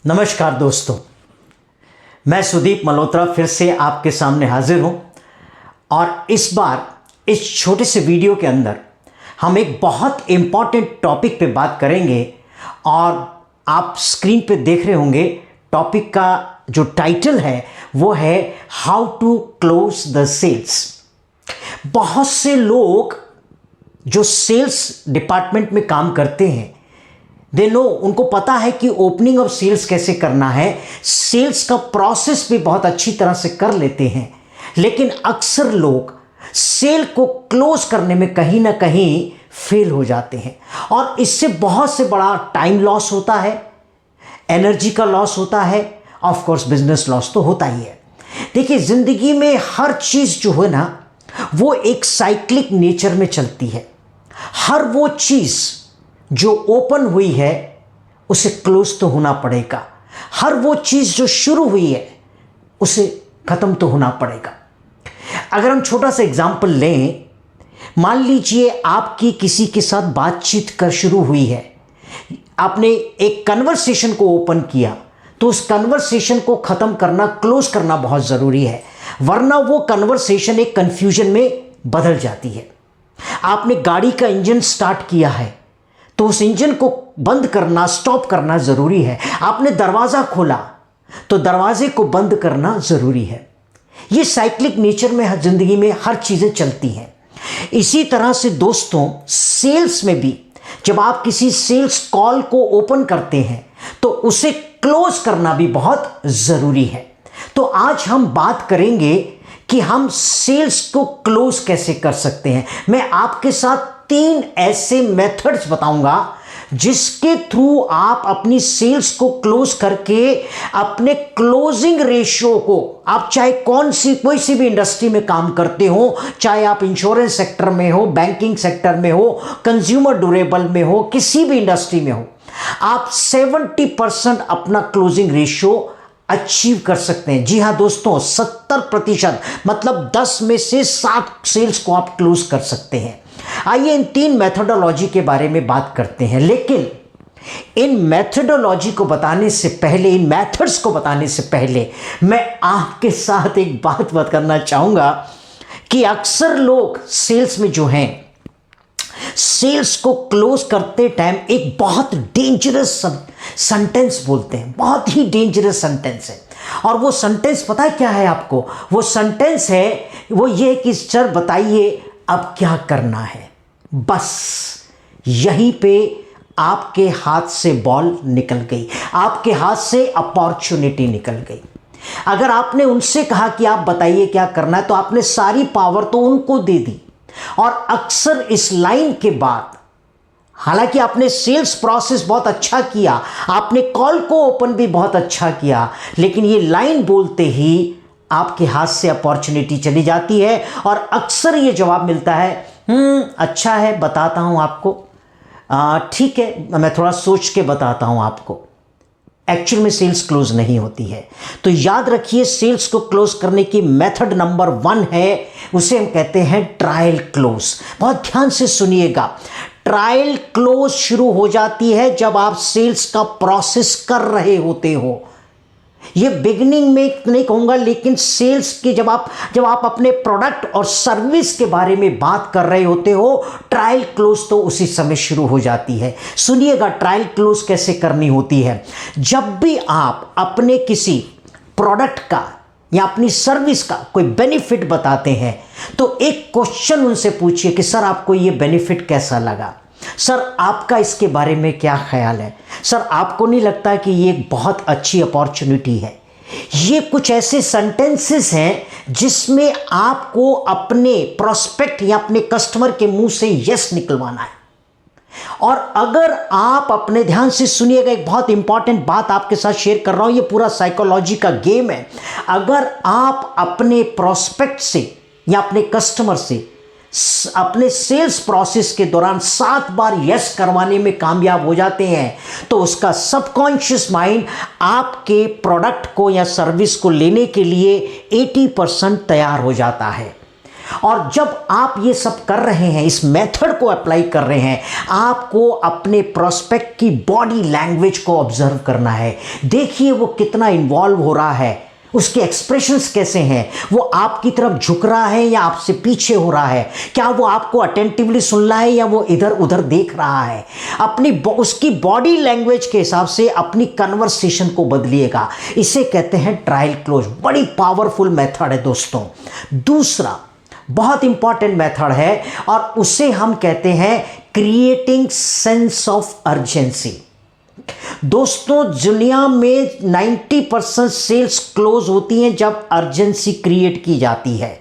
नमस्कार दोस्तों, मैं सुदीप मल्होत्रा फिर से आपके सामने हाजिर हूं और इस बार इस छोटे से वीडियो के अंदर हम एक बहुत इम्पॉर्टेंट टॉपिक पे बात करेंगे। और आप स्क्रीन पे देख रहे होंगे टॉपिक का जो टाइटल है वो है how to close the sales. बहुत से लोग जो सेल्स डिपार्टमेंट में काम करते हैं दे नो, उनको पता है कि ओपनिंग ऑफ सेल्स कैसे करना है, सेल्स का प्रोसेस भी बहुत अच्छी तरह से कर लेते हैं, लेकिन अक्सर लोग सेल को क्लोज करने में कहीं ना कहीं फेल हो जाते हैं और इससे बहुत से बड़ा टाइम लॉस होता है, एनर्जी का लॉस होता है, ऑफ कोर्स बिजनेस लॉस तो होता ही है। देखिए, जिंदगी में हर चीज जो है ना वो एक साइक्लिक नेचर में चलती है। हर वो चीज जो ओपन हुई है उसे क्लोज तो होना पड़ेगा, हर वो चीज जो शुरू हुई है उसे खत्म तो होना पड़ेगा। अगर हम छोटा सा एग्जांपल लें, मान लीजिए आपकी किसी के साथ बातचीत कर शुरू हुई है, आपने एक कन्वर्सेशन को ओपन किया, तो उस कन्वर्सेशन को खत्म करना, क्लोज करना बहुत जरूरी है, वरना वो कन्वर्सेशन एक कंफ्यूजन में बदल जाती है। आपने गाड़ी का इंजन स्टार्ट किया है तो उस इंजन को बंद करना, स्टॉप करना जरूरी है। आपने दरवाजा खोला तो दरवाजे को बंद करना जरूरी है। ये साइक्लिक नेचर में जिंदगी में हर चीजें चलती हैं। इसी तरह से दोस्तों, सेल्स में भी जब आप किसी सेल्स कॉल को ओपन करते हैं तो उसे क्लोज करना भी बहुत जरूरी है। तो आज हम बात करेंगे कि हम सेल्स को क्लोज कैसे कर सकते हैं। मैं आपके साथ 3 ऐसे मेथड्स बताऊंगा जिसके थ्रू आप अपनी सेल्स को क्लोज करके अपने क्लोजिंग रेशियो को, आप चाहे कोई सी भी इंडस्ट्री में काम करते हो, चाहे आप इंश्योरेंस सेक्टर में हो, बैंकिंग सेक्टर में हो, कंज्यूमर ड्यूरेबल में हो, किसी भी इंडस्ट्री में हो, आप 70% अपना क्लोजिंग रेशियो अचीव कर सकते हैं। जी हां दोस्तों, 70%, मतलब 10 में से 7 सेल्स को आप क्लोज कर सकते हैं। आइए इन 3 मेथोडोलॉजी के बारे में बात करते हैं, लेकिन इन मेथोडोलॉजी को बताने से पहले, इन मेथड्स को बताने से पहले मैं आपके साथ एक बात करना चाहूंगा कि अक्सर लोग सेल्स में जो हैं, सेल्स को क्लोज करते टाइम एक बहुत डेंजरस सेंटेंस बोलते हैं, बहुत ही डेंजरस सेंटेंस है। और वो सेंटेंस पता है क्या है आपको? वो सेंटेंस है, वो ये कि सर बताइए अब क्या करना है। बस यहीं पे आपके हाथ से बॉल निकल गई, आपके हाथ से अपॉर्चुनिटी निकल गई। अगर आपने उनसे कहा कि आप बताइए क्या करना है, तो आपने सारी पावर तो उनको दे दी। और अक्सर इस लाइन के बाद, हालांकि आपने सेल्स प्रोसेस बहुत अच्छा किया, आपने कॉल को ओपन भी बहुत अच्छा किया, लेकिन ये लाइन बोलते ही आपके हाथ से अपॉर्चुनिटी चली जाती है और अक्सर ये जवाब मिलता है, अच्छा है, बताता हूं आपको, ठीक है, मैं थोड़ा सोच के बताता हूं आपको। एक्चुअल में सेल्स क्लोज नहीं होती है। तो याद रखिए, सेल्स को क्लोज करने की मेथड नंबर 1 है, उसे हम कहते हैं ट्रायल क्लोज। बहुत ध्यान से सुनिएगा। ट्रायल क्लोज शुरू हो जाती है जब आप सेल्स का प्रोसेस कर रहे होते हो। ये बिगिनिंग में नहीं कहूंगा, लेकिन सेल्स की जब आप अपने प्रोडक्ट और सर्विस के बारे में बात कर रहे होते हो, ट्रायल क्लोज तो उसी समय शुरू हो जाती है। सुनिएगा ट्रायल क्लोज कैसे करनी होती है। जब भी आप अपने किसी प्रोडक्ट का या अपनी सर्विस का कोई बेनिफिट बताते हैं, तो एक क्वेश्चन उनसे पूछिए कि सर आपको ये बेनिफिट कैसा लगा, सर आपका इसके बारे में क्या ख्याल है, सर आपको नहीं लगता कि ये एक बहुत अच्छी अपॉर्चुनिटी है। ये कुछ ऐसे सेंटेंसेस हैं जिसमें आपको अपने प्रोस्पेक्ट या अपने कस्टमर के मुंह से यस निकलवाना है। और अगर आप अपने, ध्यान से सुनिएगा, एक बहुत इंपॉर्टेंट बात आपके साथ शेयर कर रहा हूं, ये पूरा साइकोलॉजी का गेम है। अगर आप अपने प्रोस्पेक्ट से या अपने कस्टमर से अपने सेल्स प्रोसेस के दौरान 7 बार यस करवाने में कामयाब हो जाते हैं, तो उसका सबकॉन्शियस माइंड आपके प्रोडक्ट को या सर्विस को लेने के लिए 80% तैयार हो जाता है। और जब आप ये सब कर रहे हैं, इस मेथड को अप्लाई कर रहे हैं, आपको अपने प्रोस्पेक्ट की बॉडी लैंग्वेज को ऑब्जर्व करना है। देखिए वो कितना इन्वॉल्व हो रहा है, उसके एक्सप्रेशंस कैसे हैं, वो आपकी तरफ झुक रहा है या आपसे पीछे हो रहा है, क्या वो आपको अटेंटिवली सुन रहा है या वो इधर उधर देख रहा है। उसकी बॉडी लैंग्वेज के हिसाब से अपनी कन्वर्सेशन को बदलिएगा। इसे कहते हैं ट्रायल क्लोज। बड़ी पावरफुल मेथड है दोस्तों। दूसरा बहुत इंपॉर्टेंट मेथड है और उसे हम कहते हैं क्रिएटिंग सेंस ऑफ अर्जेंसी। दोस्तों दुनिया में 90% सेल्स क्लोज होती हैं जब अर्जेंसी क्रिएट की जाती है।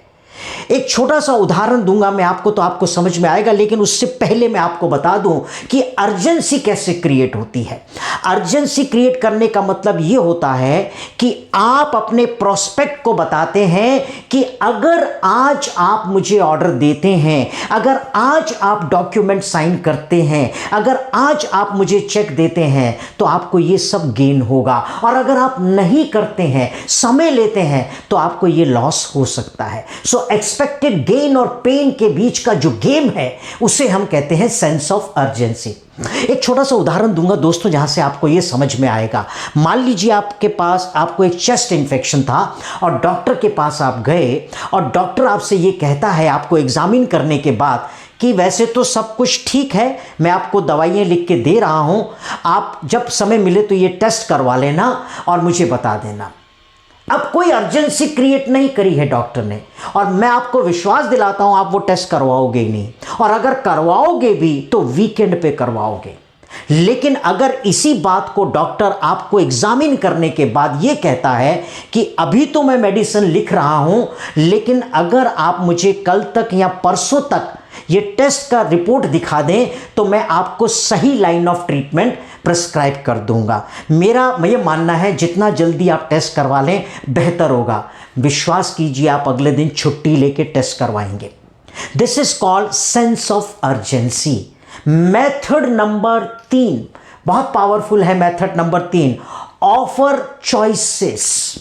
एक छोटा सा उदाहरण दूंगा मैं आपको तो आपको समझ में आएगा, लेकिन उससे पहले मैं आपको बता दूं कि अर्जेंसी कैसे क्रिएट होती है। अर्जेंसी क्रिएट करने का मतलब यह होता है कि आप अपने प्रोस्पेक्ट को बताते हैं कि अगर आज आप मुझे ऑर्डर देते हैं, अगर आज आप डॉक्यूमेंट साइन करते हैं, अगर आज आप मुझे चेक देते हैं तो आपको ये सब गेन होगा, और अगर आप नहीं करते हैं, समय लेते हैं, तो आपको ये लॉस हो सकता है। सो एक्सपेक्टेड गेन और पेन के बीच का जो गेम है उसे हम कहते हैं सेंस ऑफ अर्जेंसी। एक छोटा सा उदाहरण दूंगा दोस्तों जहां से आपको यह समझ में आएगा। मान लीजिए आपको एक चेस्ट इन्फेक्शन था और डॉक्टर के पास आप गए और डॉक्टर आपसे ये कहता है आपको एग्जामिन करने के बाद कि वैसे तो सब कुछ ठीक है, मैं आपको दवाइयाँ लिख के दे रहा हूं, आप जब समय मिले तो ये टेस्ट करवा लेना और मुझे बता देना। अब कोई अर्जेंसी क्रिएट नहीं करी है डॉक्टर ने, और मैं आपको विश्वास दिलाता हूं आप वो टेस्ट करवाओगे ही नहीं, और अगर करवाओगे भी तो वीकेंड पे करवाओगे। लेकिन अगर इसी बात को डॉक्टर आपको एग्जामिन करने के बाद ये कहता है कि अभी तो मैं मेडिसिन लिख रहा हूं, लेकिन अगर आप मुझे कल तक या परसों तक ये टेस्ट का रिपोर्ट दिखा दें तो मैं आपको सही लाइन ऑफ ट्रीटमेंट प्रिस्क्राइब कर दूंगा। मेरा ये मानना है जितना जल्दी आप टेस्ट करवा लें बेहतर होगा। विश्वास कीजिए आप अगले दिन छुट्टी लेके टेस्ट करवाएंगे। This is called sense of urgency. Method number 3 बहुत पावरफुल है। Method number 3, offer choices.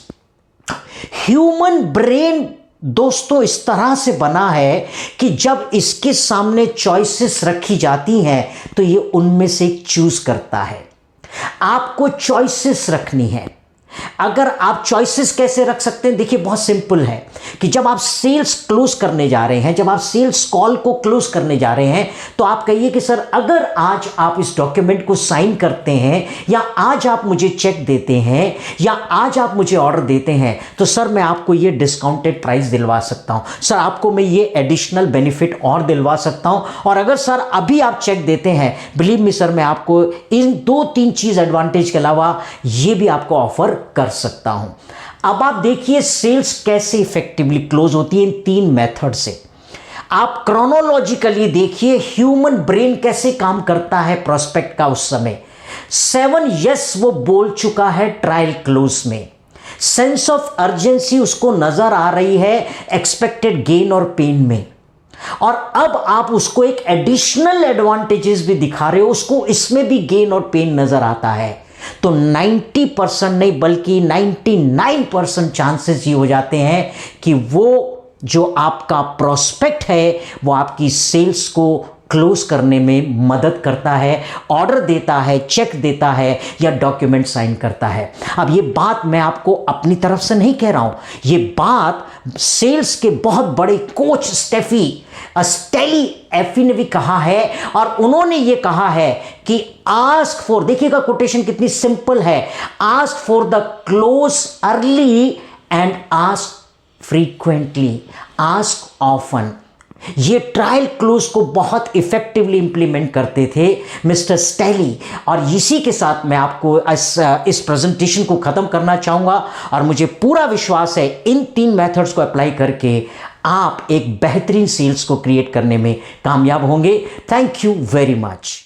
Human brain दोस्तों इस तरह से बना है कि जब इसके सामने चॉइसेस रखी जाती हैं तो ये उनमें से एक चूज करता है। आपको चॉइसेस रखनी है। अगर आप चॉइसेस कैसे रख सकते हैं, देखिए बहुत सिंपल है कि जब आप सेल्स क्लोज करने जा रहे हैं, जब आप सेल्स कॉल को क्लोज करने जा रहे हैं, तो आप कहिए कि सर अगर आज आप इस डॉक्यूमेंट को साइन करते हैं, या आज आप मुझे चेक देते हैं, या आज आप मुझे ऑर्डर देते हैं, तो सर मैं आपको ये डिस्काउंटेड प्राइस दिलवा सकता हूं, सर आपको मैं ये एडिशनल बेनिफिट और दिलवा सकता हूं, और अगर सर अभी आप चेक देते हैं, बिलीव मी सर मैं आपको इन 2-3 चीज एडवांटेज के अलावा ये भी आपको ऑफर कर सकता हूं। अब आप देखिए सेल्स कैसे इफेक्टिवली क्लोज होती है इन 3 मेथड से। आप क्रोनोलॉजिकली देखिए ह्यूमन ब्रेन कैसे काम करता है प्रोस्पेक्ट का उस समय। 7 यस वो बोल चुका है ट्रायल क्लोज में। सेंस ऑफ अर्जेंसी उसको नजर आ रही है एक्सपेक्टेड गेन और पेन में, और अब आप उसको एक एडिशनल एडवांटेजेस भी दिखा रहे हो, उसको इसमें भी गेन और पेन नजर आता है। तो 90% नहीं बल्कि 99% चांसेस ये हो जाते हैं कि वो जो आपका प्रोस्पेक्ट है वो आपकी सेल्स को क्लोज करने में मदद करता है, ऑर्डर देता है, चेक देता है या डॉक्यूमेंट साइन करता है। अब ये बात मैं आपको अपनी तरफ से नहीं कह रहा हूं, ये बात सेल्स के बहुत बड़े कोच स्टेली एफी ने भी कहा है, और उन्होंने ये कहा है कि आस्क फॉर, देखिएगा कोटेशन कितनी सिंपल है, ask for the close early and ask frequently, ask often. ये ट्रायल क्लोज को बहुत इफेक्टिवली इंप्लीमेंट करते थे मिस्टर स्टेली। और इसी के साथ मैं आपको इस प्रेजेंटेशन को खत्म करना चाहूंगा, और मुझे पूरा विश्वास है इन 3 मेथड्स को अप्लाई करके आप एक बेहतरीन सेल्स को क्रिएट करने में कामयाब होंगे। Thank you very much.